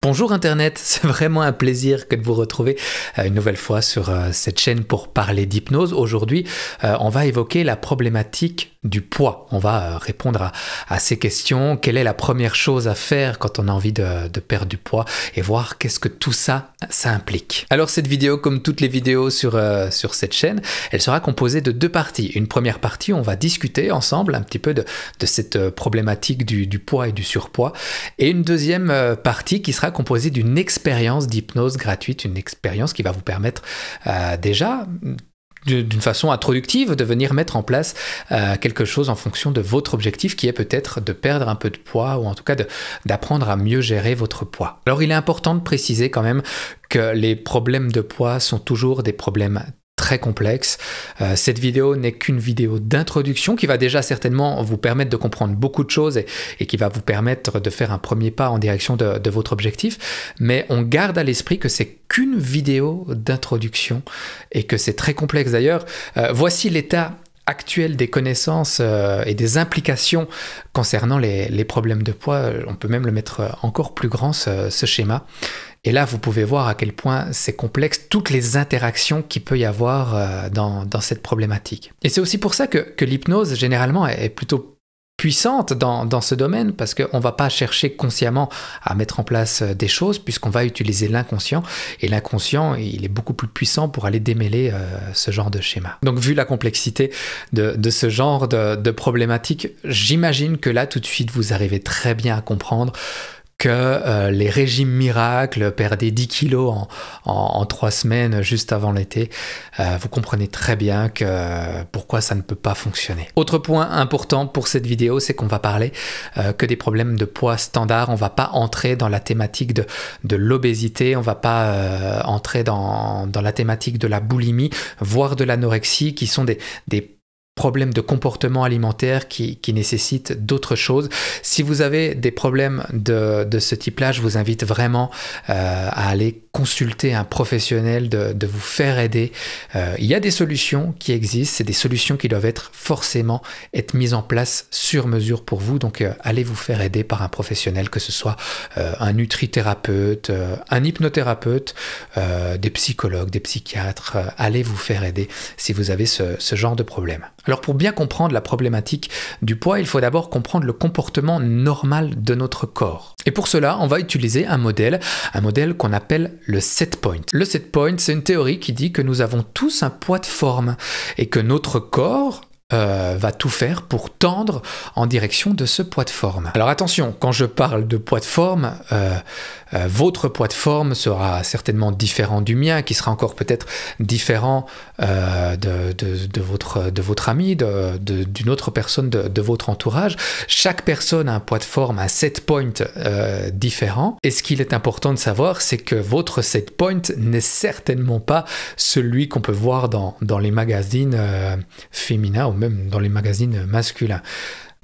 Bonjour Internet, c'est vraiment un plaisir que de vous retrouver une nouvelle fois sur cette chaîne pour parler d'hypnose. Aujourd'hui, on va évoquer la problématique du poids. On va répondre à ces questions. Quelle est la première chose à faire quand on a envie de perdre du poids et voir qu'est-ce que tout ça implique. Alors cette vidéo, comme toutes les vidéos sur cette chaîne, elle sera composée de deux parties. Une première partie, on va discuter ensemble un petit peu de cette problématique du poids et du surpoids. Et une deuxième partie qui sera composée d'une expérience d'hypnose gratuite, une expérience qui va vous permettre déjà d'une façon introductive de venir mettre en place quelque chose en fonction de votre objectif qui est peut-être de perdre un peu de poids ou en tout cas d'apprendre à mieux gérer votre poids. Alors il est important de préciser quand même que les problèmes de poids sont toujours des problèmes très complexe. Cette vidéo n'est qu'une vidéo d'introduction qui va déjà certainement vous permettre de comprendre beaucoup de choses et qui va vous permettre de faire un premier pas en direction de votre objectif. Mais on garde à l'esprit que c'est qu'une vidéo d'introduction et que c'est très complexe. D'ailleurs, voici l'état actuel des connaissances et des implications concernant les problèmes de poids. On peut même le mettre encore plus grand, ce schéma. Et là, vous pouvez voir à quel point c'est complexe, toutes les interactions qu'il peut y avoir dans cette problématique. Et c'est aussi pour ça que l'hypnose, généralement, est plutôt puissante dans ce domaine, parce qu'on ne va pas chercher consciemment à mettre en place des choses, puisqu'on va utiliser l'inconscient. Et l'inconscient, il est beaucoup plus puissant pour aller démêler ce genre de schéma. Donc, vu la complexité de ce genre de problématique, j'imagine que là, tout de suite, vous arrivez très bien à comprendre que les régimes miracles, perdez 10 kilos en 3 semaines juste avant l'été, vous comprenez très bien pourquoi ça ne peut pas fonctionner. Autre point important pour cette vidéo, c'est qu'on va parler que des problèmes de poids standard. On ne va pas entrer dans la thématique de l'obésité, on ne va pas entrer dans la thématique de la boulimie, voire de l'anorexie, qui sont des problèmes de comportement alimentaire qui nécessitent d'autres choses. Si vous avez des problèmes de ce type-là, je vous invite vraiment à aller consulter un professionnel, de vous faire aider. Il y a des solutions qui existent, c'est des solutions qui doivent forcément être mises en place sur mesure pour vous, donc allez vous faire aider par un professionnel, que ce soit un nutrithérapeute, un hypnothérapeute, des psychologues, des psychiatres, allez vous faire aider si vous avez ce genre de problème. Alors pour bien comprendre la problématique du poids, il faut d'abord comprendre le comportement normal de notre corps. Et pour cela, on va utiliser un modèle qu'on appelle le set point. Le set point, c'est une théorie qui dit que nous avons tous un poids de forme et que notre corps va tout faire pour tendre en direction de ce poids de forme. Alors attention, quand je parle de poids de forme, votre poids de forme sera certainement différent du mien, qui sera encore peut-être différent de votre ami, d'une autre personne de votre entourage. Chaque personne a un poids de forme, un set point différent. Et ce qu'il est important de savoir, c'est que votre set point n'est certainement pas celui qu'on peut voir dans les magazines féminins ou même dans les magazines masculins.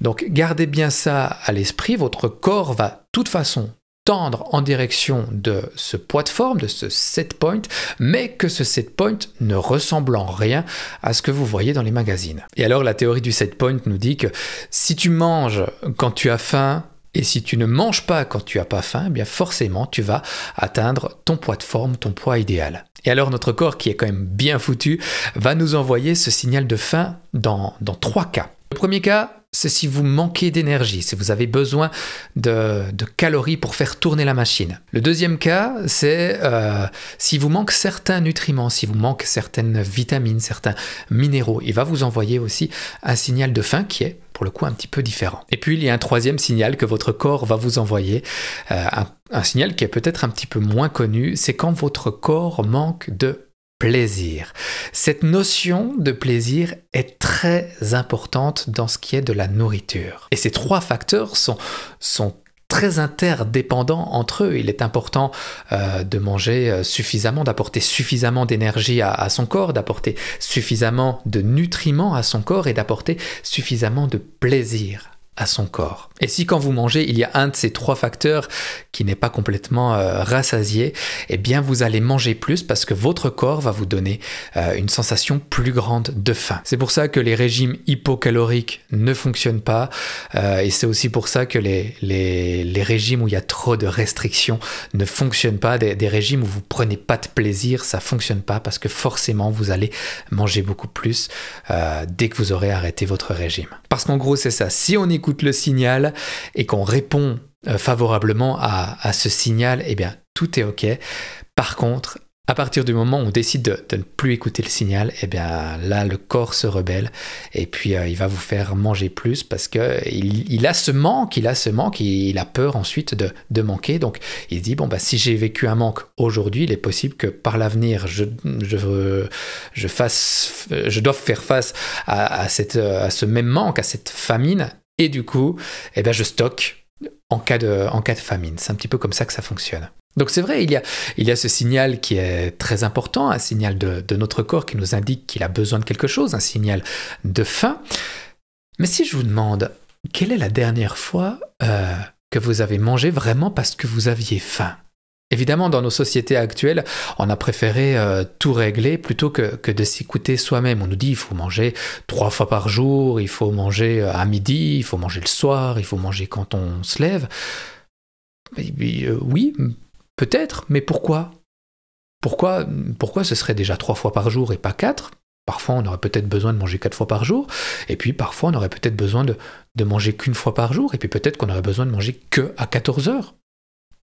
Donc gardez bien ça à l'esprit, votre corps va de toute façon tendre en direction de ce poids de forme, de ce set point, mais que ce set point ne ressemble en rien à ce que vous voyez dans les magazines. Et alors la théorie du set point nous dit que si tu manges quand tu as faim, et si tu ne manges pas quand tu n'as pas faim, eh bien forcément tu vas atteindre ton poids de forme, ton poids idéal. Et alors notre corps, qui est quand même bien foutu, va nous envoyer ce signal de faim dans 3 cas. Le premier cas, c'est si vous manquez d'énergie, si vous avez besoin de calories pour faire tourner la machine. Le deuxième cas, c'est si vous manque certains nutriments, si vous manque certaines vitamines, certains minéraux. Il va vous envoyer aussi un signal de faim qui est pour le coup un petit peu différent. Et puis il y a un troisième signal que votre corps va vous envoyer, un signal qui est peut-être un petit peu moins connu, c'est quand votre corps manque de plaisir. Cette notion de plaisir est très importante dans ce qui est de la nourriture. Et ces 3 facteurs sont très interdépendants entre eux. Il est important de manger suffisamment, d'apporter suffisamment d'énergie à son corps, d'apporter suffisamment de nutriments à son corps et d'apporter suffisamment de plaisir à son corps. Et si quand vous mangez, il y a un de ces 3 facteurs qui n'est pas complètement rassasié, eh bien vous allez manger plus parce que votre corps va vous donner une sensation plus grande de faim. C'est pour ça que les régimes hypocaloriques ne fonctionnent pas et c'est aussi pour ça que les régimes où il y a trop de restrictions ne fonctionnent pas. Des régimes où vous prenez pas de plaisir, ça fonctionne pas parce que forcément vous allez manger beaucoup plus dès que vous aurez arrêté votre régime. Parce qu'en gros c'est ça, si on écoute le signal et qu'on répond favorablement à ce signal, eh bien tout est ok. Par contre, à partir du moment où on décide de ne plus écouter le signal, eh bien là le corps se rebelle et puis il va vous faire manger plus parce que il a ce manque, il a peur ensuite de manquer. Donc il se dit bon si j'ai vécu un manque aujourd'hui, il est possible que par l'avenir je doive faire face à ce même manque, à cette famine et du coup eh bien je stocke en cas de famine. C'est un petit peu comme ça que ça fonctionne. Donc c'est vrai, il y a ce signal qui est très important, un signal de notre corps qui nous indique qu'il a besoin de quelque chose, un signal de faim. Mais si je vous demande, quelle est la dernière fois que vous avez mangé vraiment parce que vous aviez faim ? Évidemment, dans nos sociétés actuelles, on a préféré tout régler plutôt que de s'écouter soi-même. On nous dit il faut manger 3 fois par jour, il faut manger à midi, il faut manger le soir, il faut manger quand on se lève. Oui, peut-être, mais pourquoi ? Pourquoi ce serait déjà 3 fois par jour et pas 4 ? Parfois, on aurait peut-être besoin de manger 4 fois par jour, et puis parfois, on aurait peut-être besoin de manger qu'une fois par jour, et puis peut-être qu'on aurait besoin de manger que à 14 heures.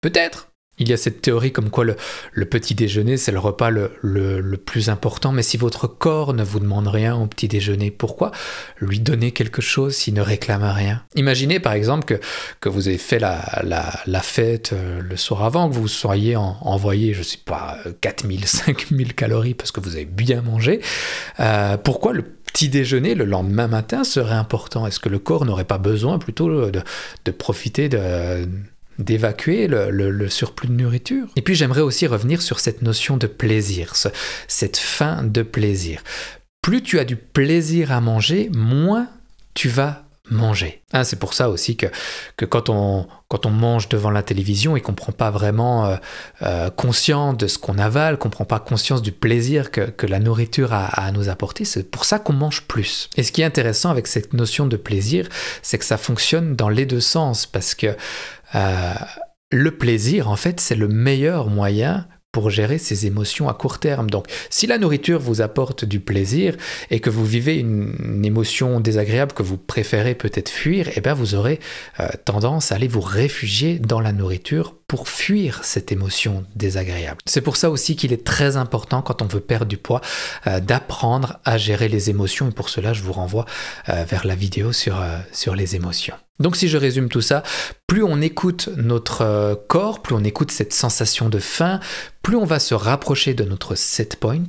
Peut-être. Il y a cette théorie comme quoi le petit déjeuner, c'est le repas le plus important, mais si votre corps ne vous demande rien au petit déjeuner, pourquoi lui donner quelque chose s'il ne réclame rien ? Imaginez par exemple que vous avez fait la fête le soir avant, que vous soyez envoyé, je sais pas, 4000, 5000 calories parce que vous avez bien mangé. Pourquoi le petit déjeuner le lendemain matin serait important ? Est-ce que le corps n'aurait pas besoin plutôt de profiter d'évacuer le surplus de nourriture? Et puis j'aimerais aussi revenir sur cette notion de plaisir, cette faim de plaisir. Plus tu as du plaisir à manger, moins tu vas manger. C'est pour ça aussi que quand on mange devant la télévision et qu'on ne prend pas vraiment conscience de ce qu'on avale, qu'on ne prend pas conscience du plaisir que la nourriture a à nous apporter, c'est pour ça qu'on mange plus. Et ce qui est intéressant avec cette notion de plaisir, c'est que ça fonctionne dans les deux sens, parce que le plaisir, en fait, c'est le meilleur moyen pour gérer ses émotions à court terme. Donc, si la nourriture vous apporte du plaisir et que vous vivez une émotion désagréable que vous préférez peut-être fuir, eh bien vous aurez tendance à aller vous réfugier dans la nourriture pour fuir cette émotion désagréable. C'est pour ça aussi qu'il est très important, quand on veut perdre du poids, d'apprendre à gérer les émotions. Et pour cela, je vous renvoie vers la vidéo sur les émotions. Donc si je résume tout ça, plus on écoute notre corps, plus on écoute cette sensation de faim, plus on va se rapprocher de notre set point,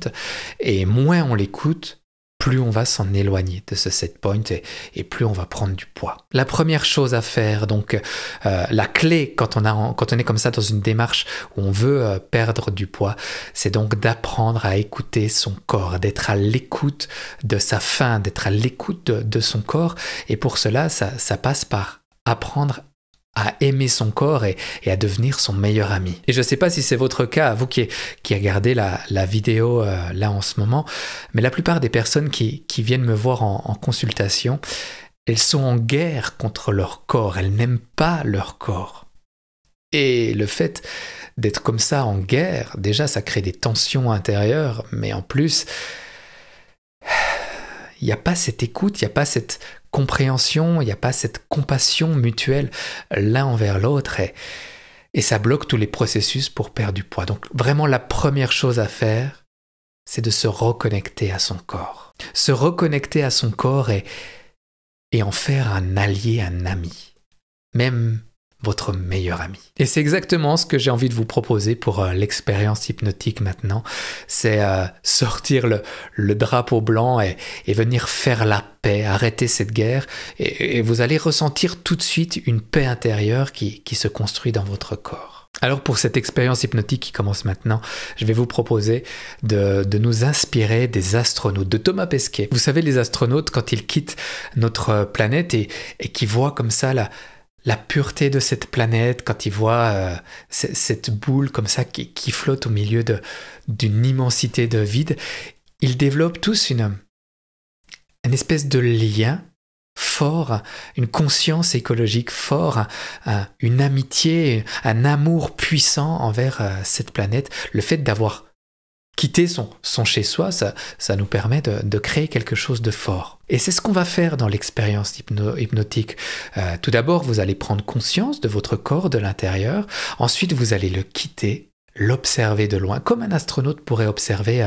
et moins on l'écoute, plus on va s'en éloigner de ce set point et plus on va prendre du poids. La première chose à faire, donc la clé quand on est comme ça dans une démarche où on veut perdre du poids, c'est donc d'apprendre à écouter son corps, d'être à l'écoute de sa faim, d'être à l'écoute de son corps. Et pour cela, ça passe par apprendre à aimer son corps et à devenir son meilleur ami. Et je ne sais pas si c'est votre cas, vous qui regardez la vidéo là en ce moment, mais la plupart des personnes qui viennent me voir en consultation, elles sont en guerre contre leur corps, elles n'aiment pas leur corps. Et le fait d'être comme ça en guerre, déjà ça crée des tensions intérieures, mais en plus, il n'y a pas cette écoute, il n'y a pas cette compréhension, il n'y a pas cette compassion mutuelle l'un envers l'autre et ça bloque tous les processus pour perdre du poids. Donc vraiment la première chose à faire, c'est de se reconnecter à son corps. Se reconnecter à son corps et en faire un allié, un ami. Même votre meilleur ami. Et c'est exactement ce que j'ai envie de vous proposer pour l'expérience hypnotique maintenant. C'est sortir le drapeau blanc et venir faire la paix, arrêter cette guerre et vous allez ressentir tout de suite une paix intérieure qui se construit dans votre corps. Alors pour cette expérience hypnotique qui commence maintenant, je vais vous proposer de nous inspirer des astronautes, de Thomas Pesquet. Vous savez, les astronautes, quand ils quittent notre planète et qui voient comme ça la pureté de cette planète, quand ils voient cette boule comme ça qui flotte au milieu d'une immensité de vide, ils développent tous une espèce de lien fort, une conscience écologique fort, une amitié, un amour puissant envers cette planète. Le fait d'avoir quitté son chez-soi, ça nous permet de créer quelque chose de fort. Et c'est ce qu'on va faire dans l'expérience hypnotique. Tout d'abord, vous allez prendre conscience de votre corps de l'intérieur. Ensuite, vous allez le quitter, l'observer de loin, comme un astronaute pourrait observer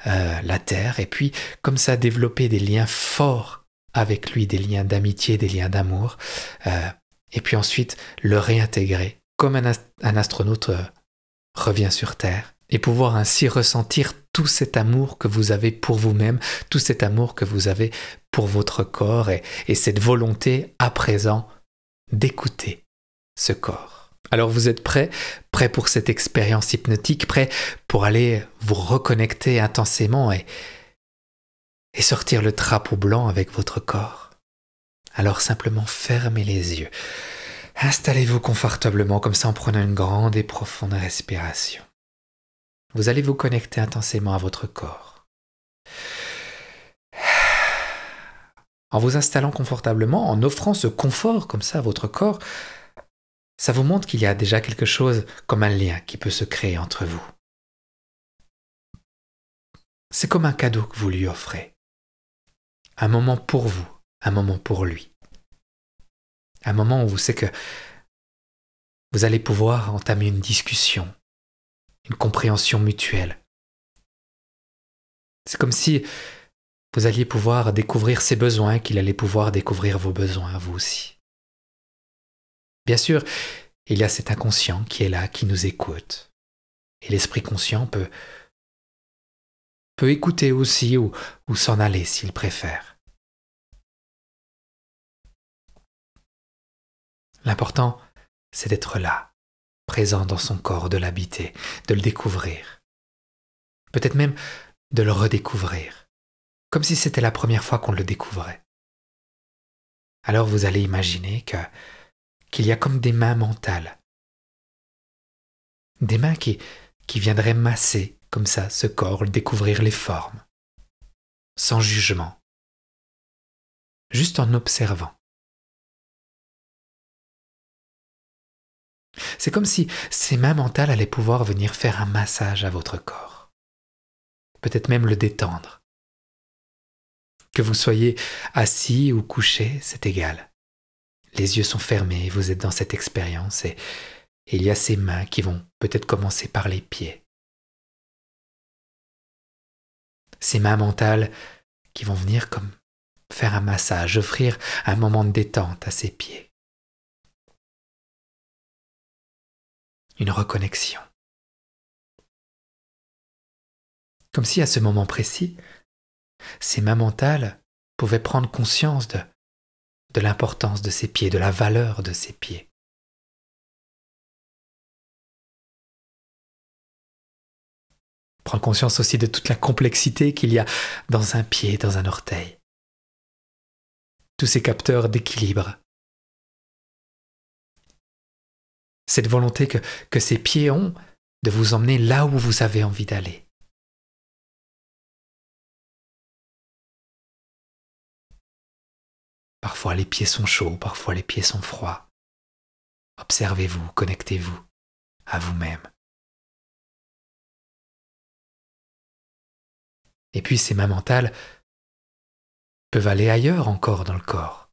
la Terre. Et puis, comme ça, développer des liens forts avec lui, des liens d'amitié, des liens d'amour, et puis ensuite le réintégrer, comme un astronaute revient sur Terre, et pouvoir ainsi ressentir tout cet amour que vous avez pour vous-même, tout cet amour que vous avez pour votre corps, et cette volonté à présent d'écouter ce corps. Alors vous êtes prêts pour cette expérience hypnotique, prêts pour aller vous reconnecter intensément et sortir le drapeau blanc avec votre corps. Alors simplement fermez les yeux. Installez-vous confortablement comme ça en prenant une grande et profonde respiration. Vous allez vous connecter intensément à votre corps. En vous installant confortablement, en offrant ce confort comme ça à votre corps, ça vous montre qu'il y a déjà quelque chose comme un lien qui peut se créer entre vous. C'est comme un cadeau que vous lui offrez. Un moment pour vous, un moment pour lui. Un moment où vous savez que vous allez pouvoir entamer une discussion, une compréhension mutuelle. C'est comme si vous alliez pouvoir découvrir ses besoins, qu'il allait pouvoir découvrir vos besoins, vous aussi. Bien sûr, il y a cet inconscient qui est là, qui nous écoute. Et l'esprit conscient peut écouter aussi ou s'en aller s'il préfère. L'important, c'est d'être là, présent dans son corps, de l'habiter, de le découvrir. Peut-être même de le redécouvrir, comme si c'était la première fois qu'on le découvrait. Alors vous allez imaginer qu'il y a comme des mains mentales. Des mains qui viendraient masser comme ça ce corps, découvrir les formes, sans jugement, juste en observant. C'est comme si ces mains mentales allaient pouvoir venir faire un massage à votre corps, peut-être même le détendre. Que vous soyez assis ou couché, c'est égal. Les yeux sont fermés, vous êtes dans cette expérience et il y a ces mains qui vont peut-être commencer par les pieds. Ces mains mentales qui vont venir comme faire un massage, offrir un moment de détente à ses pieds. Une reconnexion. Comme si à ce moment précis, ces mains mentales pouvaient prendre conscience de l'importance de ses pieds, de la valeur de ses pieds. Prendre conscience aussi de toute la complexité qu'il y a dans un pied, dans un orteil. Tous ces capteurs d'équilibre. Cette volonté que ces pieds ont de vous emmener là où vous avez envie d'aller. Parfois les pieds sont chauds, parfois les pieds sont froids. Observez-vous, connectez-vous à vous-même. Et puis ces mains mentales peuvent aller ailleurs encore dans le corps.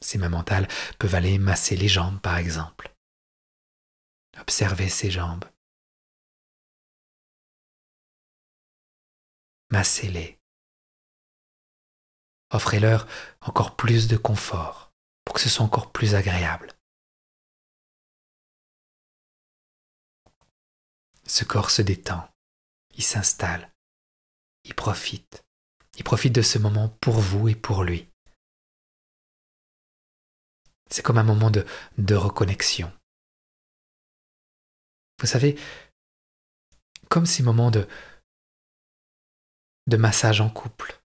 Ces mains mentales peuvent aller masser les jambes, par exemple. Observez ces jambes. Massez-les. Offrez-leur encore plus de confort pour que ce soit encore plus agréable. Ce corps se détend, il s'installe, il profite de ce moment pour vous et pour lui. C'est comme un moment de reconnexion. Vous savez, comme ces moments de massage en couple.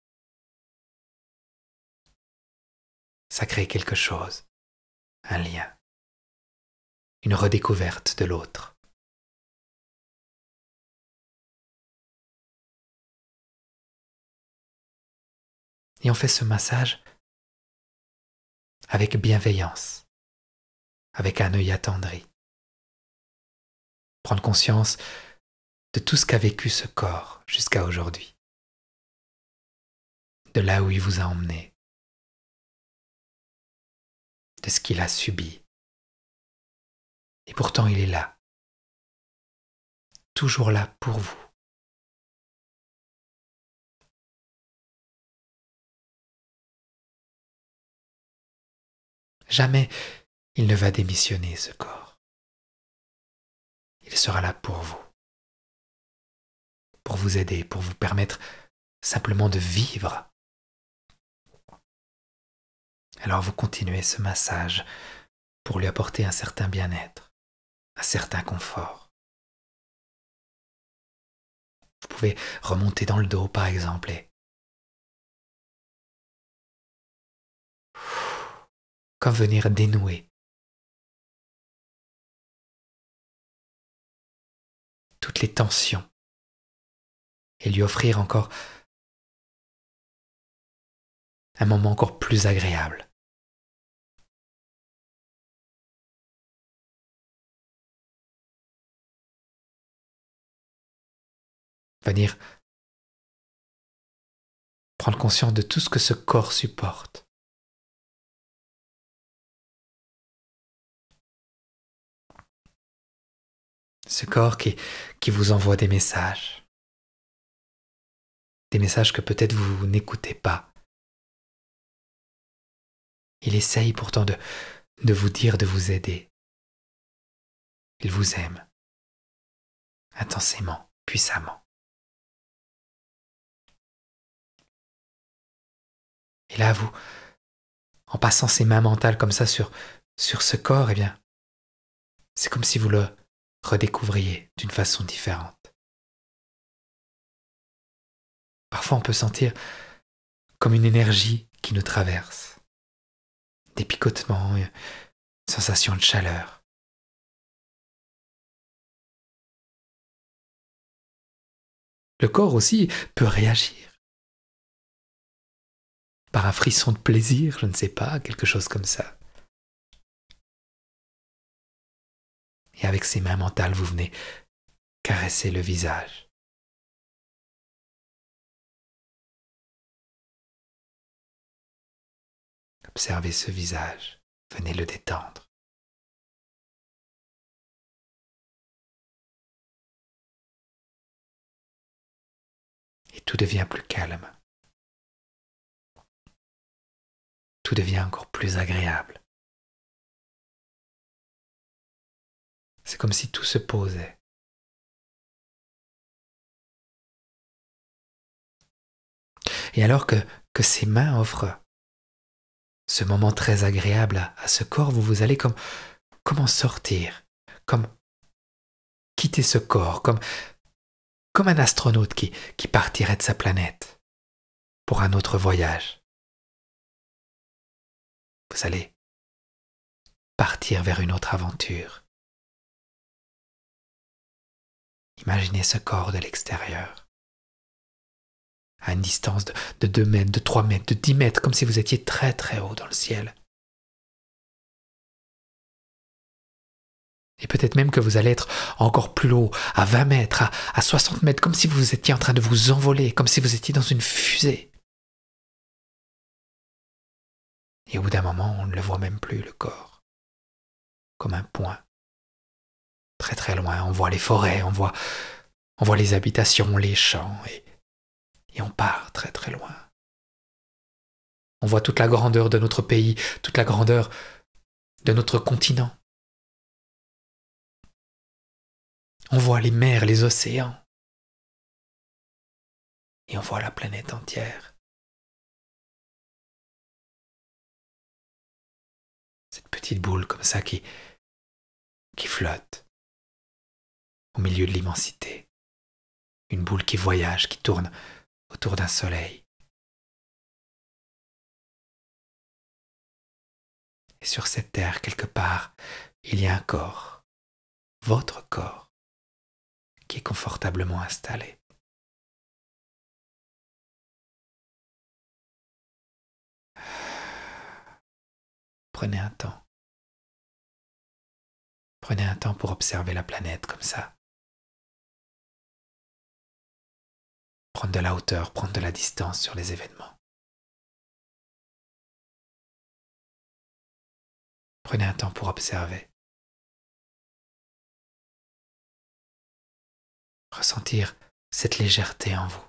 Ça crée quelque chose, un lien, une redécouverte de l'autre. Et on fait ce massage avec bienveillance, avec un œil attendri. Prendre conscience de tout ce qu'a vécu ce corps jusqu'à aujourd'hui, de là où il vous a emmené, de ce qu'il a subi. Et pourtant il est là, toujours là pour vous. Jamais il ne va démissionner, ce corps. Il sera là pour vous aider, pour vous permettre simplement de vivre. Alors vous continuez ce massage pour lui apporter un certain bien-être, un certain confort. Vous pouvez remonter dans le dos, par exemple, et comme venir dénouer toutes les tensions et lui offrir encore un moment encore plus agréable. Venir prendre conscience de tout ce que ce corps supporte. Ce corps qui vous envoie des messages que peut-être vous n'écoutez pas. Il essaye pourtant de vous dire, de vous aider. Il vous aime, intensément, puissamment. Et là, vous, en passant ses mains mentales comme ça sur ce corps, eh bien, c'est comme si vous le redécouvriez d'une façon différente. Parfois, on peut sentir comme une énergie qui nous traverse, des picotements, une sensation de chaleur. Le corps aussi peut réagir par un frisson de plaisir, je ne sais pas, quelque chose comme ça. Et avec ses mains mentales, vous venez caresser le visage. Observez ce visage, venez le détendre. Et tout devient plus calme. Tout devient encore plus agréable. C'est comme si tout se posait. Et alors que ses mains offrent ce moment très agréable à ce corps, vous allez comme en sortir, comme quitter ce corps, comme un astronaute qui partirait de sa planète pour un autre voyage. Vous allez partir vers une autre aventure. Imaginez ce corps de l'extérieur, à une distance de 2 mètres, de 3 mètres, de 10 mètres, comme si vous étiez très très haut dans le ciel. Et peut-être même que vous allez être encore plus haut, à 20 mètres, à 60 mètres, comme si vous étiez en train de vous envoler, comme si vous étiez dans une fusée. Et au bout d'un moment, on ne le voit même plus, le corps. Comme un point. Très très loin, on voit les forêts, on voit les habitations, les champs, et on part très très loin. On voit toute la grandeur de notre pays, toute la grandeur de notre continent. On voit les mers, les océans. Et on voit la planète entière. Cette petite boule comme ça qui flotte au milieu de l'immensité. Une boule qui voyage, qui tourne autour d'un soleil. Et sur cette terre, quelque part, il y a un corps, votre corps, qui est confortablement installé. Prenez un temps. Prenez un temps pour observer la planète comme ça. Prendre de la hauteur, prendre de la distance sur les événements. Prenez un temps pour observer. Ressentir cette légèreté en vous.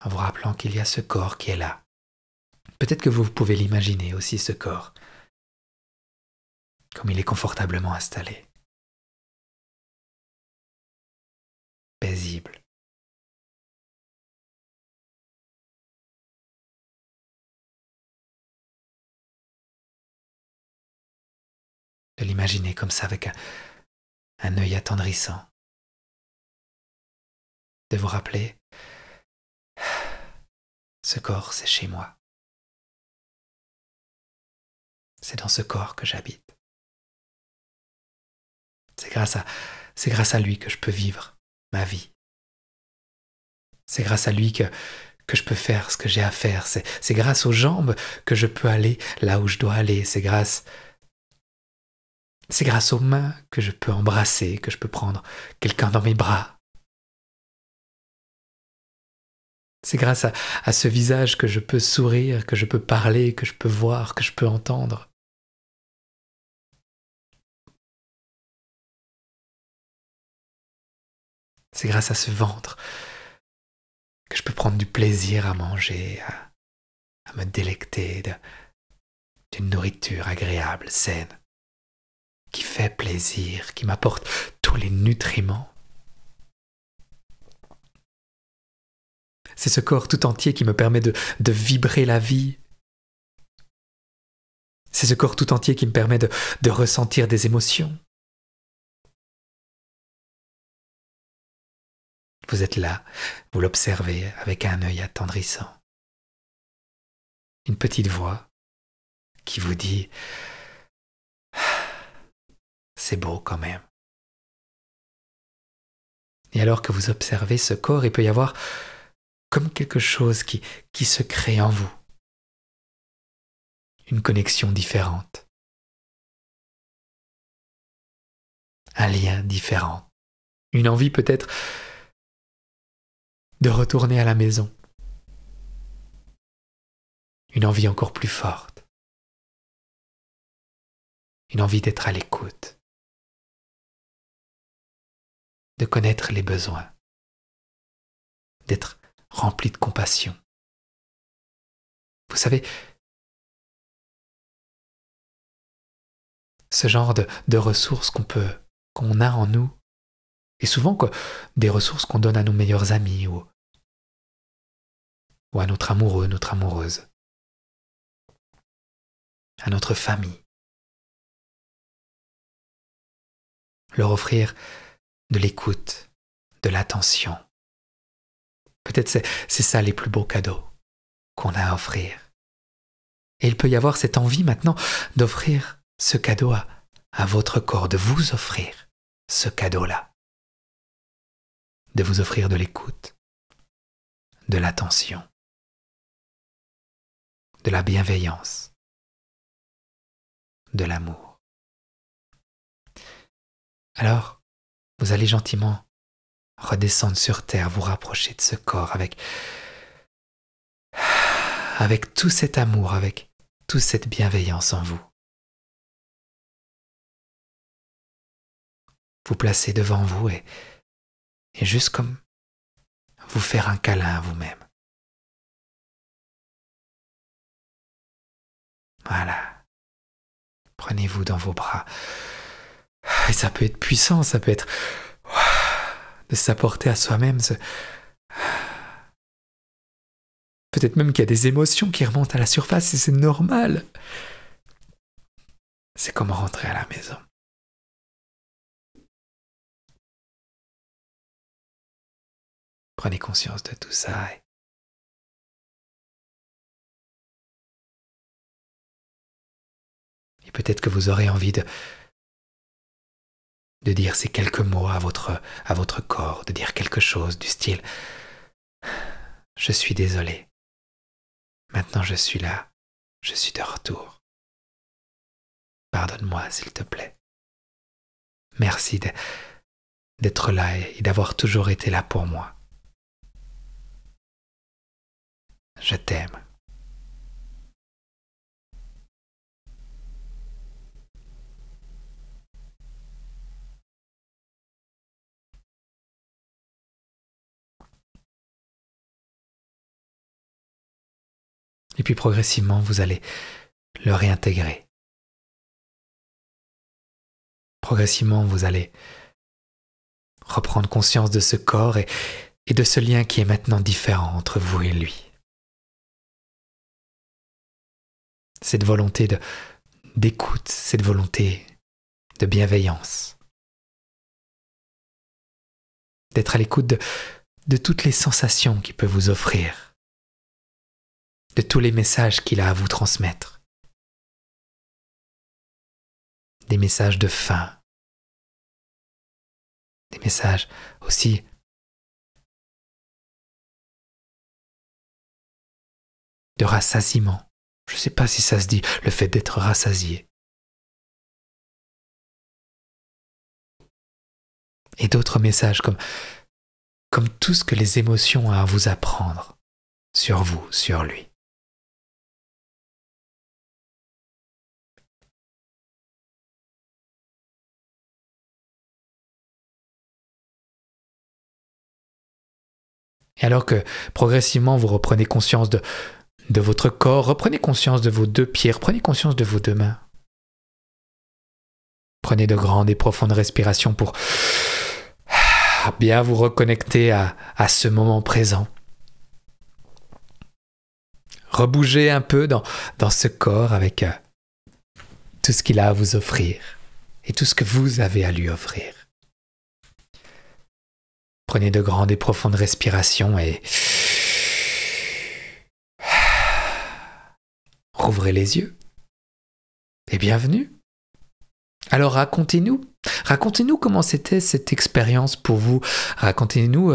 En vous rappelant qu'il y a ce corps qui est là. Peut-être que vous pouvez l'imaginer aussi, ce corps, comme il est confortablement installé. Paisible. De l'imaginer comme ça avec un œil attendrissant. De vous rappeler, ce corps, c'est chez moi. C'est dans ce corps que j'habite. C'est grâce à lui que je peux vivre ma vie. C'est grâce à lui que je peux faire ce que j'ai à faire. C'est grâce aux jambes que je peux aller là où je dois aller. C'est grâce aux mains que je peux embrasser, que je peux prendre quelqu'un dans mes bras. C'est grâce à ce visage que je peux sourire, que je peux parler, que je peux voir, que je peux entendre. C'est grâce à ce ventre que je peux prendre du plaisir à manger, à me délecter d'une nourriture agréable, saine, qui fait plaisir, qui m'apporte tous les nutriments. C'est ce corps tout entier qui me permet de vibrer la vie. C'est ce corps tout entier qui me permet de ressentir des émotions. Vous êtes là, vous l'observez avec un œil attendrissant. Une petite voix qui vous dit « C'est beau quand même ». Et alors que vous observez ce corps, il peut y avoir comme quelque chose qui se crée en vous. Une connexion différente. Un lien différent. Une envie peut-être de retourner à la maison. Une envie encore plus forte. Une envie d'être à l'écoute. De connaître les besoins. D'être rempli de compassion. Vous savez, ce genre de ressources qu'on a en nous, et souvent des ressources qu'on donne à nos meilleurs amis ou à notre amoureux, notre amoureuse, à notre famille. Leur offrir de l'écoute, de l'attention. Peut-être c'est ça les plus beaux cadeaux qu'on a à offrir. Et il peut y avoir cette envie maintenant d'offrir ce cadeau à votre corps, de vous offrir ce cadeau-là. De vous offrir de l'écoute, de l'attention, de la bienveillance, de l'amour. Alors, vous allez gentiment redescendre sur terre, vous rapprocher de ce corps avec tout cet amour, avec toute cette bienveillance en vous. Vous placez devant vous et juste comme vous faire un câlin à vous-même. Voilà. Prenez-vous dans vos bras. Et ça peut être puissant, ça peut être de s'apporter à soi-même Peut-être même qu'il y a des émotions qui remontent à la surface et c'est normal. C'est comme rentrer à la maison. Prenez conscience de tout ça et peut-être que vous aurez envie de dire ces quelques mots à votre corps, de dire quelque chose du style « Je suis désolé. Maintenant je suis là. Je suis de retour. Pardonne-moi, s'il te plaît. Merci d'être là et d'avoir toujours été là pour moi. Je t'aime. » Et puis progressivement, vous allez le réintégrer. Progressivement, vous allez reprendre conscience de ce corps et de ce lien qui est maintenant différent entre vous et lui. Cette volonté d'écoute, cette volonté de bienveillance. D'être à l'écoute de toutes les sensations qu'il peut vous offrir. De tous les messages qu'il a à vous transmettre. Des messages de faim. Des messages aussi de rassasiement. Je ne sais pas si ça se dit, le fait d'être rassasié. Et d'autres messages comme tout ce que les émotions ont à vous apprendre sur vous, sur lui. Et alors que progressivement vous reprenez conscience de votre corps, reprenez conscience de vos deux pieds, reprenez conscience de vos deux mains. Prenez de grandes et profondes respirations pour bien vous reconnecter à ce moment présent. Rebougez un peu dans ce corps avec tout ce qu'il a à vous offrir et tout ce que vous avez à lui offrir. Prenez de grandes et profondes respirations et rouvrez les yeux. Et bienvenue. Alors racontez-nous comment c'était cette expérience pour vous. Racontez-nous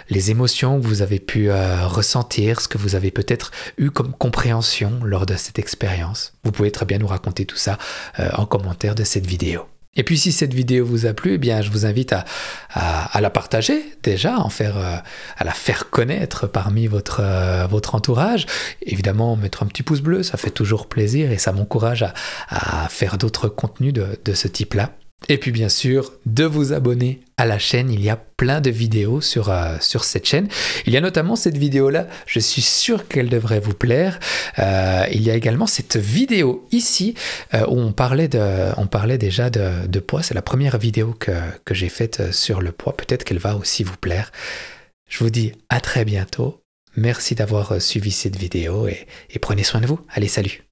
les émotions que vous avez pu ressentir, ce que vous avez peut-être eu comme compréhension lors de cette expérience. Vous pouvez très bien nous raconter tout ça en commentaire de cette vidéo. Et puis si cette vidéo vous a plu, eh bien, je vous invite à la partager déjà, à la faire connaître parmi votre entourage. Évidemment, mettre un petit pouce bleu, ça fait toujours plaisir et ça m'encourage à faire d'autres contenus de ce type-là. Et puis bien sûr, de vous abonner à la chaîne. Il y a plein de vidéos sur cette chaîne. Il y a notamment cette vidéo-là, je suis sûr qu'elle devrait vous plaire. Il y a également cette vidéo ici où on parlait déjà de poids. C'est la première vidéo que j'ai faite sur le poids. Peut-être qu'elle va aussi vous plaire. Je vous dis à très bientôt. Merci d'avoir suivi cette vidéo et prenez soin de vous. Allez, salut!